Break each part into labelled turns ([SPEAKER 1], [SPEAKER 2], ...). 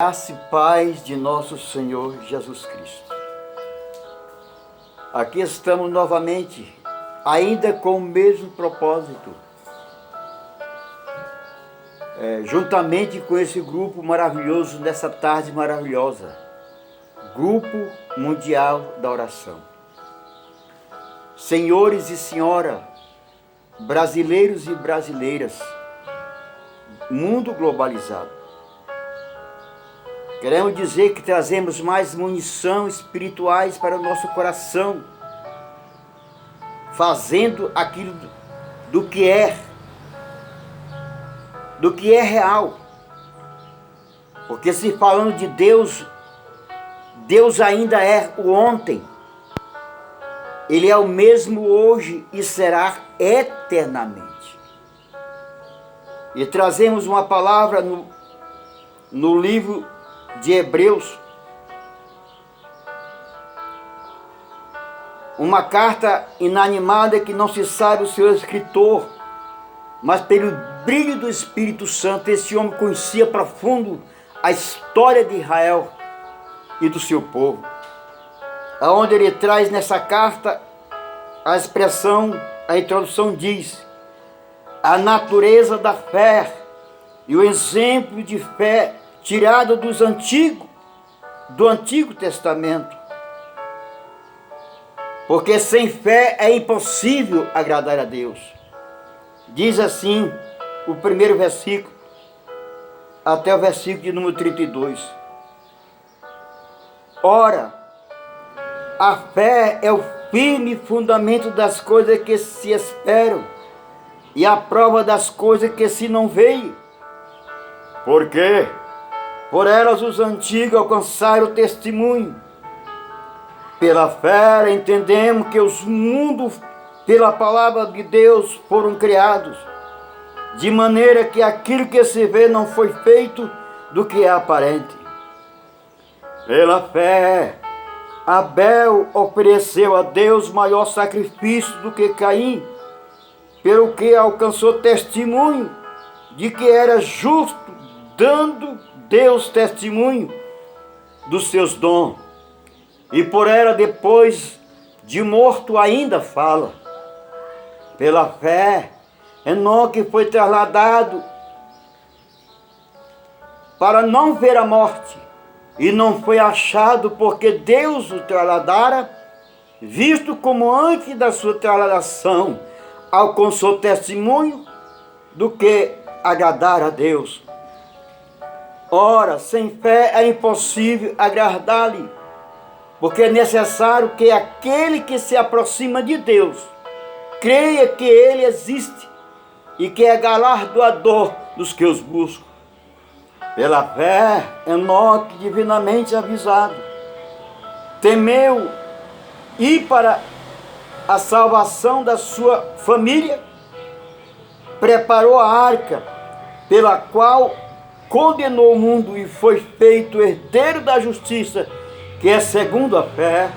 [SPEAKER 1] Graça e paz de nosso Senhor Jesus Cristo. Aqui estamos novamente, ainda com o mesmo propósito, juntamente com esse grupo maravilhoso, nessa tarde maravilhosa, Grupo Mundial da Oração. Senhores e senhora, brasileiros e brasileiras, mundo globalizado, queremos dizer que trazemos mais munição espirituais para o nosso coração, fazendo aquilo do que é real. Porque se falando de Deus, Deus ainda é o ontem. Ele é o mesmo hoje e será eternamente. E trazemos uma palavra no livro de Hebreus, uma carta inanimada que não se sabe o seu escritor, mas pelo brilho do Espírito Santo, esse homem conhecia profundo a história de Israel e do seu povo, aonde ele traz nessa carta a expressão, a introdução diz: a natureza da fé e o exemplo de fé tirado do Antigo Testamento. Porque sem fé é impossível agradar a Deus. Diz assim o primeiro versículo, até o versículo de número 32. Ora, a fé é o firme fundamento das coisas que se esperam e a prova das coisas que se não veem. Por quê? Por elas os antigos alcançaram o testemunho. Pela fé entendemos que os mundos, pela palavra de Deus, foram criados, de maneira que aquilo que se vê não foi feito do que é aparente. Pela fé, Abel ofereceu a Deus maior sacrifício do que Caim, pelo que alcançou testemunho de que era justo, dando Deus testemunho dos seus dons, e por ela depois de morto ainda fala. Pela fé, Enoque foi trasladado para não ver a morte, e não foi achado porque Deus o trasladara, visto como antes da sua trasladação alcançou testemunho do que agradar a Deus. Ora, sem fé é impossível agradar-lhe, porque é necessário que aquele que se aproxima de Deus creia que Ele existe e que é galardoador dos que os buscam. Pela fé, Enoque, divinamente avisado, temeu ir para a salvação da sua família, preparou a arca, pela qual condenou o mundo e foi feito herdeiro da justiça, que é segundo a fé.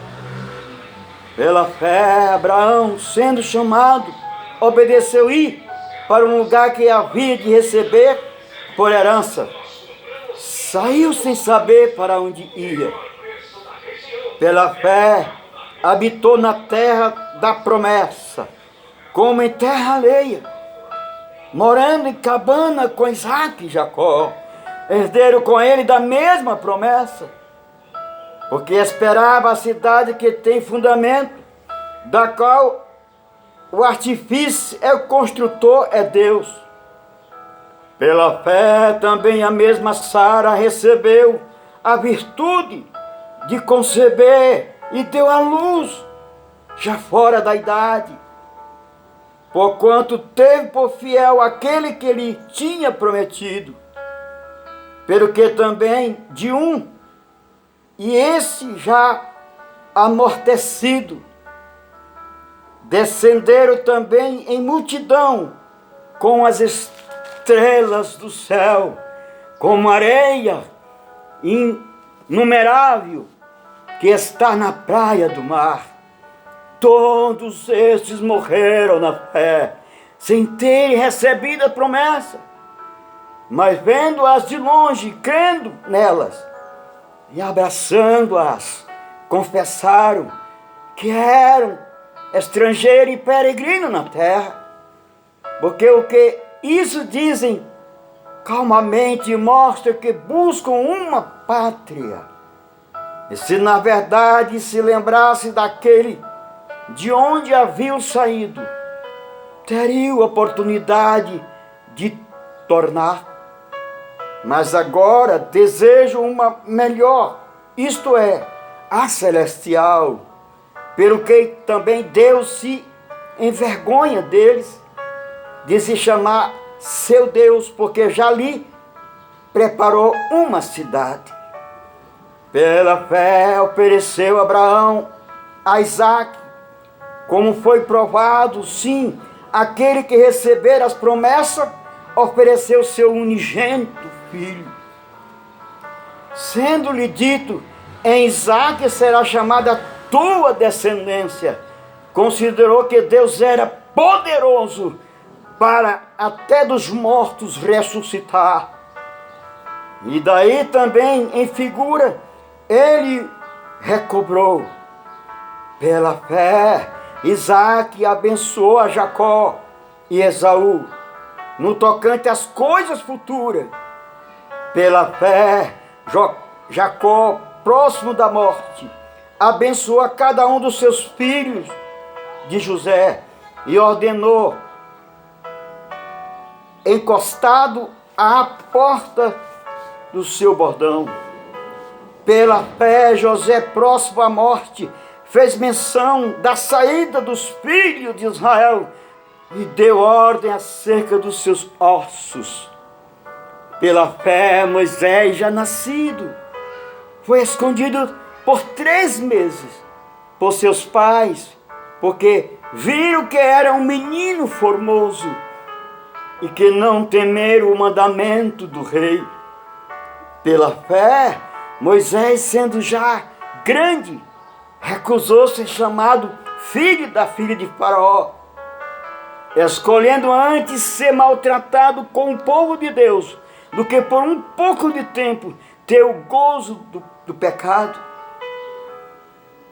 [SPEAKER 1] Pela fé, Abraão, sendo chamado, obedeceu ir para um lugar que havia de receber por herança. Saiu sem saber para onde ia. Pela fé, habitou na terra da promessa, como em terra alheia, morando em cabana com Isaac e Jacó, herdeiro com ele da mesma promessa, porque esperava a cidade que tem fundamento, da qual o artífice é o construtor, é Deus. Pela fé também a mesma Sara recebeu a virtude de conceber e deu à luz, já fora da idade, porquanto teve por fiel aquele que lhe tinha prometido. Pelo que também de um, e esse já amortecido, descenderam também em multidão com as estrelas do céu, como areia inumerável que está na praia do mar. Todos estes morreram na fé, sem terem recebido a promessa, mas vendo-as de longe, crendo nelas e abraçando-as, confessaram que eram estrangeiros e peregrinos na terra. Porque o que isso dizem calmamente mostra que buscam uma pátria. E se na verdade se lembrasse daquele de onde haviam saído, teriam oportunidade de tornar. Mas agora desejam uma melhor, isto é, a celestial, pelo que também Deus se envergonha deles, de se chamar seu Deus, porque já lhe preparou uma cidade. Pela fé ofereceu Abraão a Isaque, como foi provado, sim, aquele que receber as promessas ofereceu seu unigênito filho. Sendo-lhe dito, em Isaque será chamada tua descendência, considerou que Deus era poderoso para até dos mortos ressuscitar. E daí também, em figura, ele recobrou. Pela fé, Isaque abençoou a Jacó e Esaú, no tocante às coisas futuras. Pela fé, Jacó, próximo da morte, abençoou a cada um dos seus filhos de José e ordenou, encostado à porta do seu bordão. Pela fé, José, próximo à morte, fez menção da saída dos filhos de Israel e deu ordem acerca dos seus ossos. Pela fé, Moisés, já nascido, foi escondido por 3 meses por seus pais, porque viram que era um menino formoso e que não temeram o mandamento do rei. Pela fé, Moisés, sendo já grande, recusou ser chamado filho da filha de Faraó, escolhendo antes ser maltratado com o povo de Deus, do que por um pouco de tempo ter o gozo do pecado,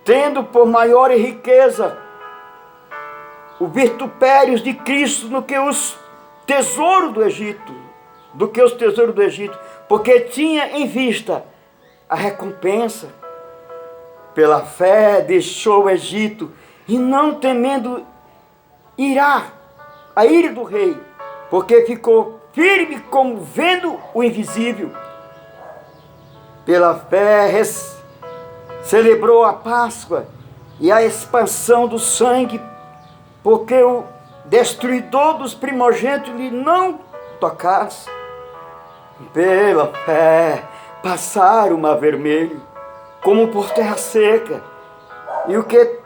[SPEAKER 1] tendo por maior riqueza o vitupérios de Cristo do que os tesouros do Egito, porque tinha em vista a recompensa. Pela fé deixou o Egito, e não temendo a ira do rei, porque ficou firme como vendo o invisível. Pela fé celebrou a Páscoa e a expansão do sangue, porque o destruidor dos primogênitos lhe não tocasse. Pela fé passaram o mar vermelho como por terra seca, e o que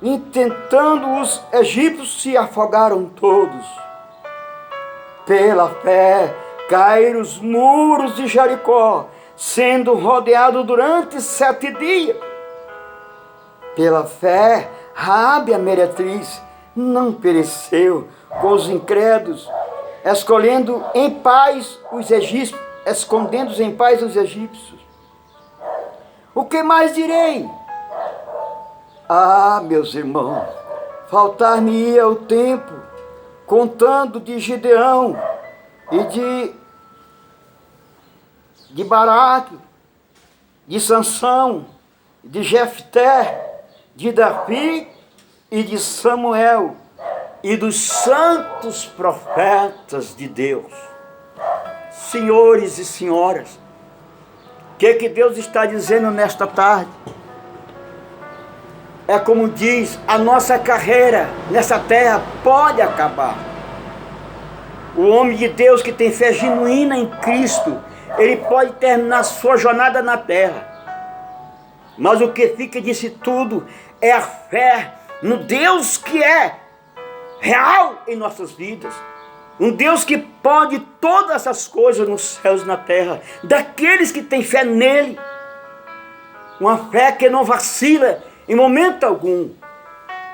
[SPEAKER 1] intentando os egípcios se afogaram todos. Pela fé caíram os muros de Jericó, sendo rodeado durante 7 dias. Pela fé, Raabe a meretriz não pereceu com os incrédulos, escondendo em paz os egípcios. O que mais direi? Ah, meus irmãos, faltar-me-ia o tempo, contando de Gideão e de Baraque, de Sansão, de Jefté, de Davi e de Samuel e dos santos profetas de Deus. Senhores e senhoras, o que Deus está dizendo nesta tarde? É como diz, a nossa carreira nessa terra pode acabar. O homem de Deus que tem fé genuína em Cristo, ele pode terminar sua jornada na terra. Mas o que fica disso tudo é a fé no Deus que é real em nossas vidas. Um Deus que pode todas essas coisas nos céus e na terra, daqueles que têm fé nele. Uma fé que não vacila em momento algum,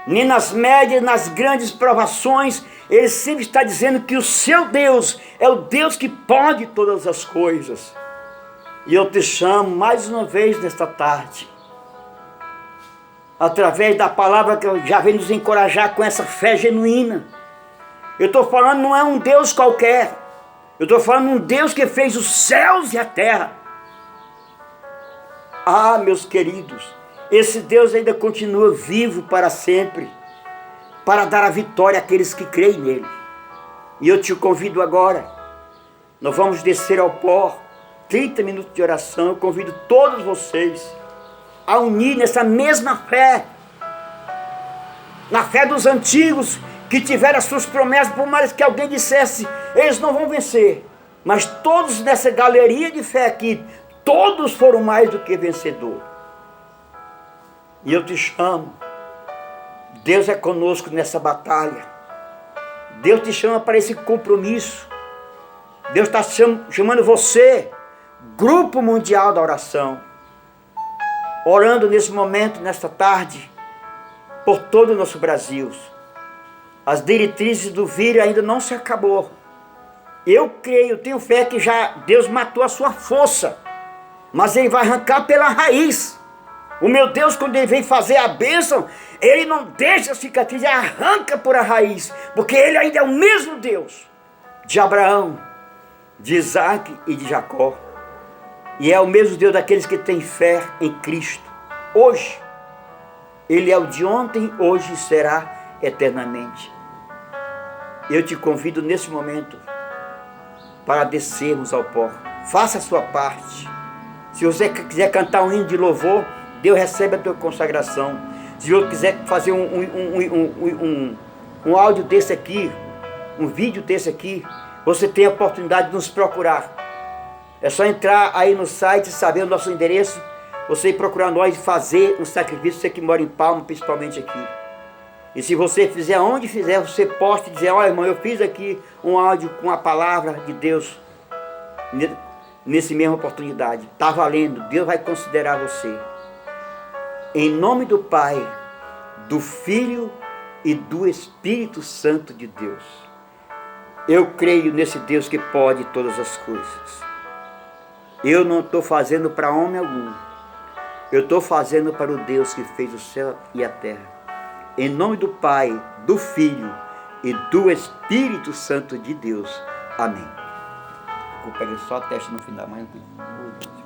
[SPEAKER 1] nem nas médias, nas grandes provações Ele sempre está dizendo que o seu Deus é o Deus que pode todas as coisas. E eu te chamo mais uma vez nesta tarde, através da palavra que já vem nos encorajar com essa fé genuína. Eu estou falando, não é um Deus qualquer. Eu estou falando um Deus que fez os céus e a terra. Ah, meus queridos, esse Deus ainda continua vivo para sempre, para dar a vitória àqueles que creem nele. E eu te convido agora, nós vamos descer ao pó, 30 minutos de oração. Eu convido todos vocês a unir nessa mesma fé, na fé dos antigos, que tiveram as suas promessas, por mais que alguém dissesse, eles não vão vencer. Mas todos nessa galeria de fé aqui, todos foram mais do que vencedor. E eu te chamo, Deus é conosco nessa batalha. Deus te chama para esse compromisso. Deus está chamando você, Grupo Mundial da Oração, orando nesse momento, nesta tarde, por todo o nosso Brasil. As diretrizes do vírus ainda não se acabou. Eu creio, tenho fé que já Deus matou a sua força, mas Ele vai arrancar pela raiz. O meu Deus, quando Ele vem fazer a bênção, Ele não deixa a cicatriz, Ele arranca por a raiz, porque Ele ainda é o mesmo Deus de Abraão, de Isaac e de Jacó. E é o mesmo Deus daqueles que têm fé em Cristo. Hoje, Ele é o de ontem, hoje e será eternamente. Eu te convido nesse momento para descermos ao pó. Faça a sua parte. Se você quiser cantar um hino de louvor, Deus recebe a tua consagração. Se você quiser fazer um áudio desse aqui, um vídeo desse aqui, você tem a oportunidade de nos procurar. É só entrar aí no site, saber o nosso endereço, você ir procurar nós e fazer um sacrifício, você que mora em Palma, principalmente aqui. E se você fizer, onde fizer, você posta e dizer, olha irmão, eu fiz aqui um áudio com a palavra de Deus, nessa mesma oportunidade. Está valendo, Deus vai considerar você. Em nome do Pai, do Filho e do Espírito Santo de Deus. Eu creio nesse Deus que pode todas as coisas. Eu não estou fazendo para homem algum. Eu estou fazendo para o Deus que fez o céu e a terra. Em nome do Pai, do Filho e do Espírito Santo de Deus. Amém. Vou pegar só a testa no final, mas não.